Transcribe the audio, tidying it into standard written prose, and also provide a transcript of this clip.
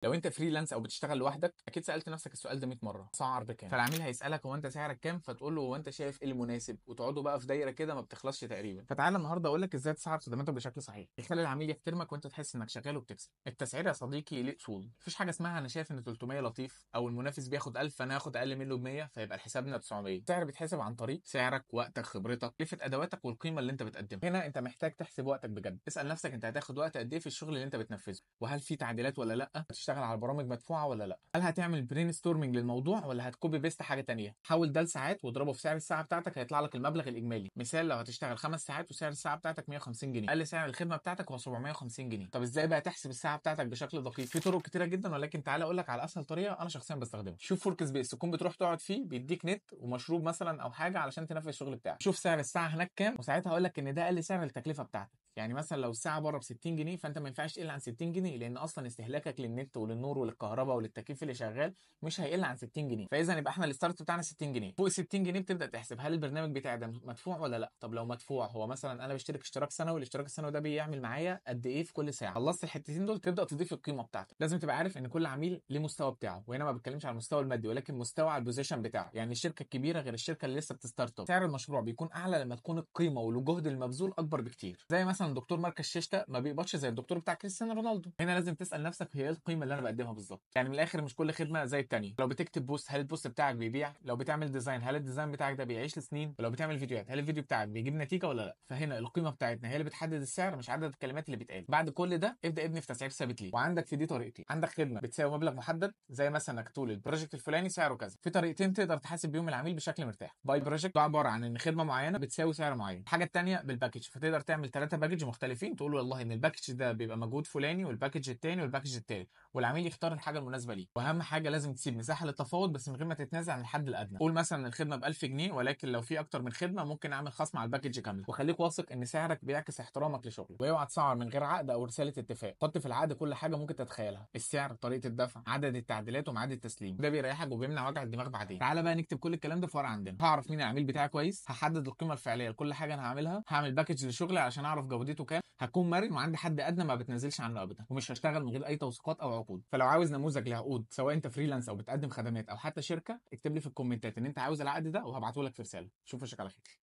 لو انت فريلانس او بتشتغل لوحدك اكيد سالت نفسك السؤال ده 100 مره، اسعر بكام؟ فالعميل هيسالك هو انت سعرك كام، فتقول له هو انت شايف ايه المناسب، وتقعدوا بقى في دايره كده ما بتخلصش تقريبا. فتعالى النهارده اقول لك ازاي تسعر خدماتك بشكل صحيح يخلي العميل يحترمك وانت تحس انك شغال وبتكسب. التسعير يا صديقي ليه اصول، مفيش حاجه اسمها انا شايف ان 300 لطيف او المنافس بياخد 1000 فانا هاخد اقل منه ب 100 فيبقى حسابنا 900. السعر بيتحسب عن طريق سعرك، وقتك، خبرتك، كلفه ادواتك، والقيمه اللي انت بتقدمها. هنا انت محتاج تحسب وقتك بجد، اسال نفسك انت هتاخد وقت قد ايه في الشغل اللي انت بتنفذه، وهل في تعديلات ولا لا، هتشتغل على برامج مدفوعه ولا لا، هل هتعمل برين ستورمنج للموضوع ولا هتكوبي بيست حاجه تانية. حاول ده لساعات واضربه في سعر الساعه بتاعتك هيطلع لك المبلغ الاجمالي. مثال، لو هتشتغل 5 ساعات وسعر الساعه بتاعتك 150 جنيه، اقل سعر الخدمه بتاعتك هو 750 جنيه. طب ازاي بقى تحسب الساعه بتاعتك بشكل دقيق؟ في طرق كتيره جدا، ولكن تعالى اقول لك على اسهل طريقه انا شخصيا بستخدمها. شوف فورك سبيس تكون بتروح تقعد فيه، بيديك نت ومشروب مثلا او حاجه علشان تنفذ الشغل بتاعك. شوف سعر الساعه هناك كام، وساعتها اقول لك ان ده اقل سعر التكلفه بتاعتك. يعني مثلا لو الساعه بره ب 60 جنيه فانت ما ينفعش تقل عن 60 جنيه، لان اصلا استهلاكك للنت وللنور وللكهرباء وللتكييف اللي شغال مش هيقل عن 60 جنيه. فاذا يبقى احنا الستارت بتاعنا 60 جنيه. فوق 60 جنيه بتبدا تحسب هل البرنامج بتاعي ده مدفوع ولا لا. طب لو مدفوع، هو مثلا انا بشترك اشتراك سنوي، الاشتراك السنوي ده بيعمل معايا قد ايه في كل ساعه. خلصت الحتتين دول تبدا تضيف القيمه بتاعتك. لازم تبقى عارف ان كل عميل ليه مستوى بتاعه، وهنا ما بتكلمش على المستوى المادي ولكن مستوى على البوزيشن بتاعه. يعني الشركه الكبيره غير الشركه اللي لسه بتستارت اب. سعر المشروع بيكون اعلى لما تكون القيمه والجهد المبذول اكبر بكتير. زي مثلا دكتور مركز شيشتا ما بيقبضش زي الدكتور بتاع كريستيانو رونالدو. هنا لازم تسال نفسك هي ايه القيمه اللي انا بقدمها بالظبط. يعني من الاخر مش كل خدمه زي التانيه. لو بتكتب بوست، هل البوست بتاعك بيبيع؟ لو بتعمل ديزاين، هل الديزاين بتاعك ده بيعيش لسنين؟ ولو بتعمل فيديوهات، هل الفيديو بتاعك بيجيب نتيجه ولا لا؟ فهنا القيمه بتاعتنا هي اللي بتحدد السعر، مش عدد الكلمات اللي بيتقال. بعد كل ده ابدا ابني في تسعير ثابت ليه. وعندك في دي طريقتين، عندك خدمه بتساوي مبلغ محدد زي مثلا انك تقول البروجكت الفلاني سعره كذا. في طريقتين تقدر تحاسب بيهم العميل بشكل مرتاح. باي بروجكت ده عباره عن ان خدمه معينه بتساوي سعر معين. الحاجه الثانيه بالباكج، فتقدر تعمل 3 باكج مختلفين، تقول والله ان الباكج ده بيبقى مجهود فلاني والباكج الثاني والباكج الثالث، والعميل يختار الحاجه المناسبه ليه. واهم حاجه لازم تسيب مساحه للتفاوض بس من غير ما تتنازل عن الحد الادنى. قول مثلا الخدمه ب 1000 جنيه ولكن لو في اكتر من خدمه ممكن اعمل خصم على الباكج كامله. وخليك واثق ان سعرك بيعكس احترامك لشغلك. واوعى تسعر من غير عقد او رساله اتفاق. حط في العقد كل حاجه ممكن تتخيلها، السعر، طريقه الدفع، عدد التعديلات، وميعاد التسليم. ده بيريحك وبيمنع وجع الدماغ بعدين. تعالى بقى نكتب كل الكلام ده في ورقه عندنا. هعرف مين العميل بتاعي كويس، هحدد القيمه الفعليه لكل حاجه انا هعملها، هعمل باكج لشغلي عشان اعرف جودته كام، هكون مرن وعندي حد ادنى ما بتنزلش عنه ابدا، ومش هشتغل من غير اي توثيقات او عقود. فلو عاوز نموذج لعقود سواء انت فريلانس او بتقدم خدمات او حتى شركه، اكتب لي في الكومنتات ان انت عاوز العقد ده وهبعته لك في رساله. اشوفك على خير.